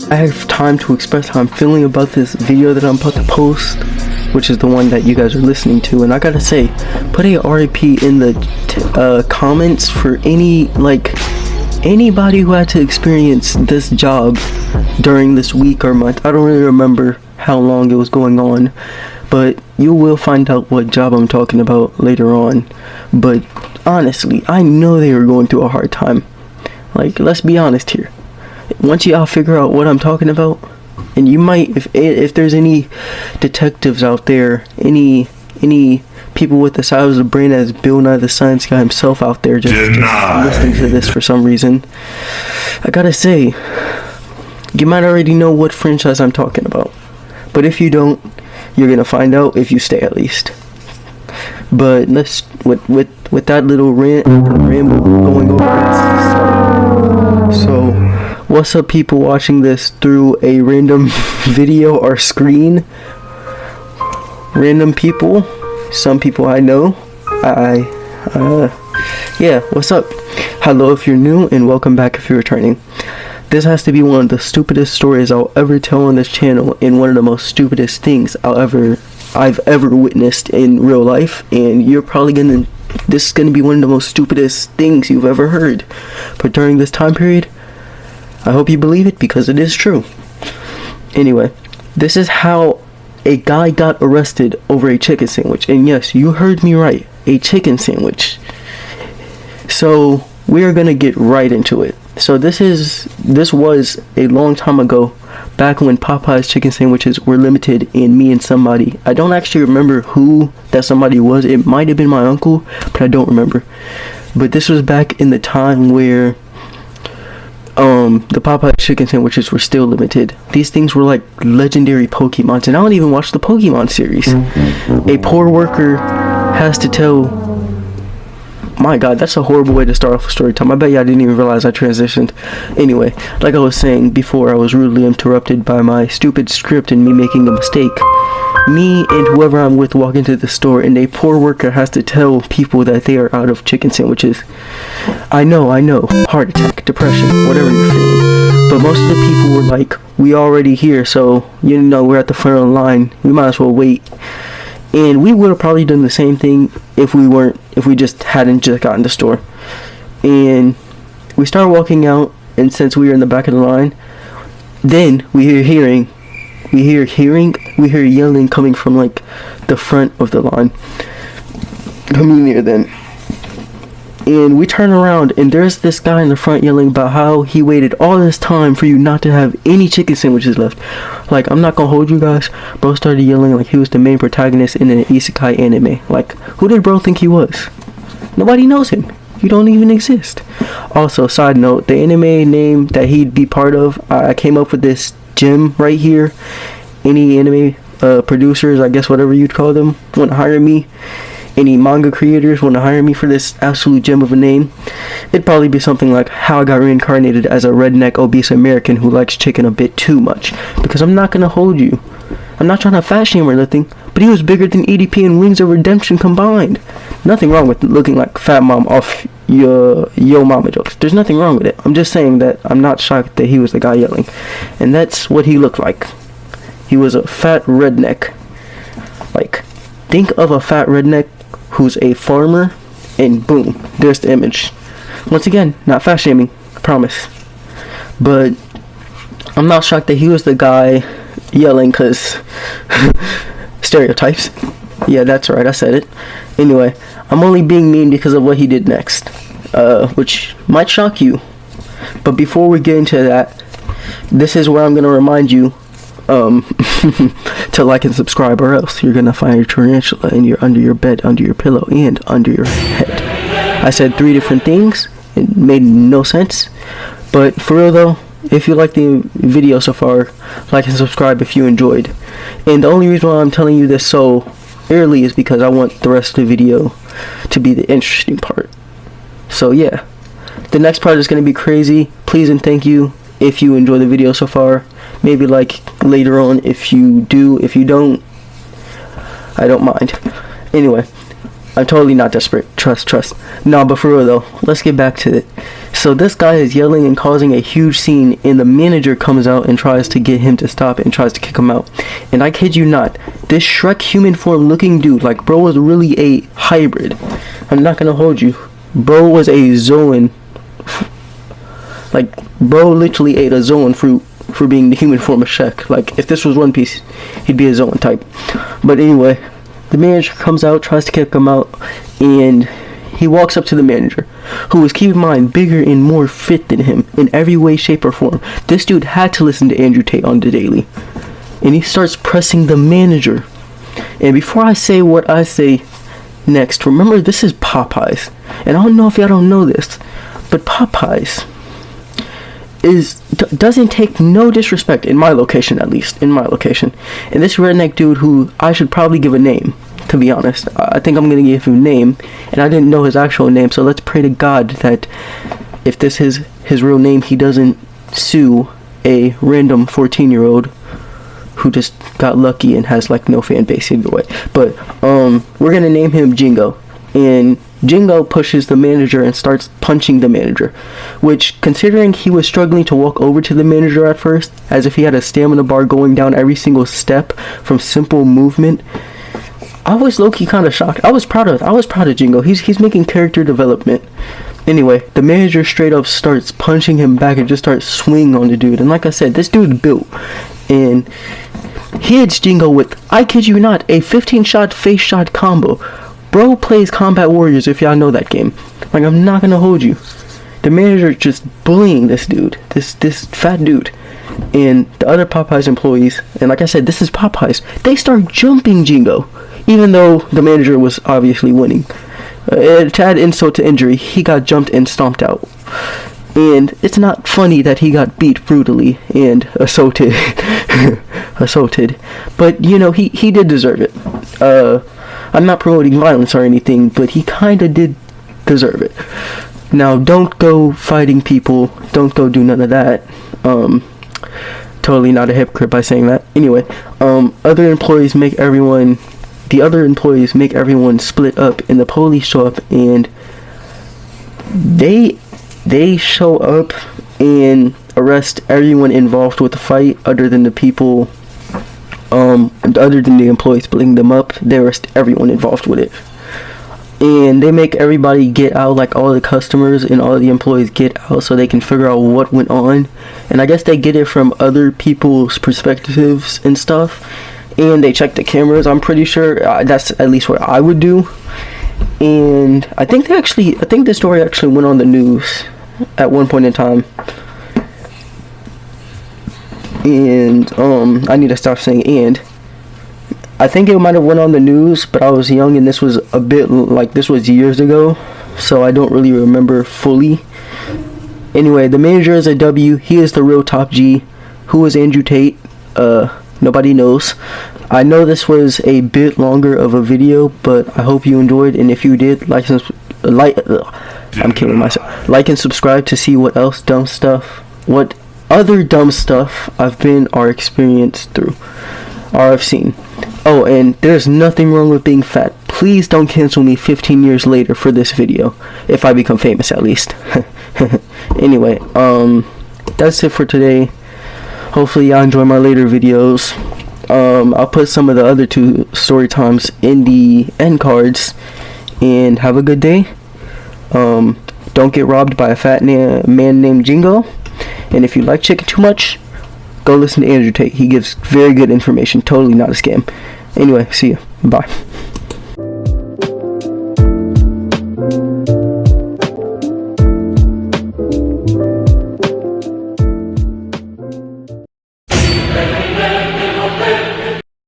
I have time to express how I'm feeling about this video that I'm about to post, which is the one that you guys are listening to. And I gotta say, put a RIP in the comments for anybody who had to experience this job during this week or month. I don't really remember how long it was going on, but you will find out what job I'm talking about later on. But honestly, I know they were going through a hard time. Like, let's be honest here. Once y'all figure out what I'm talking about, and you might, if there's any detectives out there, any people with the size of the brain as Bill Nye the Science Guy himself out there just listening to this for some reason, I gotta say, you might already know what franchise I'm talking about. But if you don't, you're gonna find out if you stay at least. But let's with that little ramble going over. So, what's up, people watching this through a random video or screen? Random people, some people I know. Yeah, what's up? Hello if you're new, and welcome back if you're returning. This has to be one of the stupidest stories I'll ever tell on this channel, and one of the most stupidest things I've ever witnessed in real life, and this is gonna be one of the most stupidest things you've ever heard. But during this time period, I hope you believe it, because it is true. Anyway, this is how a guy got arrested over a chicken sandwich. And yes, you heard me right, a chicken sandwich. So we are gonna get right into it. So this was a long time ago, back when Popeye's chicken sandwiches were limited, and me and somebody, I don't actually remember who that somebody was. It might have been my uncle, but I don't remember. But this was back in the time where the Popeye chicken sandwiches were still limited. These things were like legendary Pokemons, and I don't even watch the Pokemon series. A poor worker has to tell... My god, that's a horrible way to start off a story time. I bet y'all didn't even realize I transitioned. Anyway, like I was saying before, I was rudely interrupted by my stupid script and me making a mistake. Me and whoever I'm with walk into the store, and a poor worker has to tell people that they are out of chicken sandwiches. I know, heart attack, depression, whatever you're feeling. But most of the people were like, we already here, so, you know, we're at the front of the line, we might as well wait. And we would have probably done the same thing if we just hadn't just gotten the store. And we start walking out, and since we were in the back of the line, then we hear yelling coming from like the front of the line, coming near them. And we turn around, and there's this guy in the front yelling about how he waited all this time for you not to have any chicken sandwiches left. Like, I'm not gonna hold you guys. Bro started yelling like he was the main protagonist in an isekai anime. Like, who did bro think he was? Nobody knows him. You don't even exist. Also, side note, the anime name that he'd be part of, I came up with this gem right here. Any anime producers, I guess whatever you'd call them, want to hire me. Any manga creators want to hire me for this absolute gem of a name, it'd probably be something like how I got reincarnated as a redneck obese American who likes chicken a bit too much. Because I'm not gonna hold you, I'm not trying to fat shame or nothing, but he was bigger than EDP and Wings of Redemption combined. Nothing wrong with looking like Fat Mom off your Yo Mama jokes. There's nothing wrong with it. I'm just saying that I'm not shocked that he was the guy yelling, and that's what he looked like. He was a fat redneck. Like, think of a fat redneck who's a farmer, and boom, there's the image. Once again, not fat shaming, I promise. But I'm not shocked that he was the guy yelling, cause stereotypes. Yeah, that's right, I said it. Anyway, I'm only being mean because of what he did next, which might shock you. But before we get into that, this is where I'm gonna remind you to like and subscribe, or else you're gonna find your tarantula under your bed, under your pillow, and under your head. I said 3 different things. It made no sense, but for real though, if you like the video so far, like and subscribe if you enjoyed. And the only reason why I'm telling you this so early is because I want the rest of the video to be the interesting part. So yeah, the next part is gonna be crazy. Please and thank you if you enjoy the video so far. Maybe like later on if you do. If you don't, I don't mind. Anyway, I'm totally not desperate. Trust. No, but for real though, let's get back to it. So this guy is yelling and causing a huge scene, and the manager comes out and tries to get him to stop and tries to kick him out. And I kid you not, this Shrek human form looking dude, like bro was really a hybrid. I'm not gonna hold you. Bro was a Zoan. Like, bro literally ate a Zoan fruit for being the human form of Shrek. Like, if this was One Piece, he'd be a Zoan type. But anyway, the manager comes out, tries to kick him out, and he walks up to the manager, who is, keep in mind, bigger and more fit than him in every way, shape, or form. This dude had to listen to Andrew Tate on the daily. And he starts pressing the manager. And before I say what I say next, remember, this is Popeyes. And I don't know if y'all don't know this, but Popeyes doesn't take no disrespect, in my location at least, and this redneck dude, who I should probably give a name, to be honest, I think I'm gonna give him a name, and I didn't know his actual name, so let's pray to God that if this is his real name, he doesn't sue a random 14-year-old who just got lucky and has like no fan base either way. But we're gonna name him Jingo, and Jingo pushes the manager and starts punching the manager, which, considering he was struggling to walk over to the manager at first, as if he had a stamina bar going down every single step from simple movement, I was low-key kind of shocked. I was proud of Jingo. He's making character development. Anyway, the manager straight up starts punching him back and just starts swinging on the dude. And like I said, this dude's built, and he hits Jingo with, I kid you not, a 15-shot face shot combo. Bro plays Combat Warriors, if y'all know that game. Like, I'm not gonna hold you. The manager just bullying this dude, this fat dude, and the other Popeyes employees. And like I said, this is Popeyes. They start jumping Jingo, even though the manager was obviously winning. To add insult to injury, he got jumped and stomped out. And it's not funny that he got beat brutally and assaulted. But, you know, he did deserve it. I'm not promoting violence or anything, but he kinda did deserve it. Now, don't go fighting people. Don't go do none of that. Totally not a hypocrite by saying that. Anyway, the other employees make everyone split up, and the police show up, and they show up and arrest everyone involved with the fight other than the people, other than the employees splitting them up. They arrest everyone involved with it, and they make everybody get out, like all the customers and all the employees get out, so they can figure out what went on. And I guess they get it from other people's perspectives and stuff, and they check the cameras. I'm pretty sure that's at least what I would do. And I think the story actually went on the news at one point in time. And I need to stop saying and. I think it might have went on the news, but I was young, and this was years ago, so I don't really remember fully. Anyway, the manager is a W. He is the real top G. Who is Andrew Tate? Nobody knows. I know this was a bit longer of a video, but I hope you enjoyed, and if you did, like and subscribe to see what other dumb stuff I've been or experienced through, or I've seen. Oh, and there's nothing wrong with being fat. Please don't cancel me 15 years later for this video, if I become famous at least. Anyway, that's it for today. Hopefully y'all enjoy my later videos. I'll put some of the other two story times in the end cards, and have a good day. Don't get robbed by a fat man named Jingo, and if you like chicken too much, go listen to Andrew Tate. He gives very good information, totally not a scam. Anyway, see ya. Bye.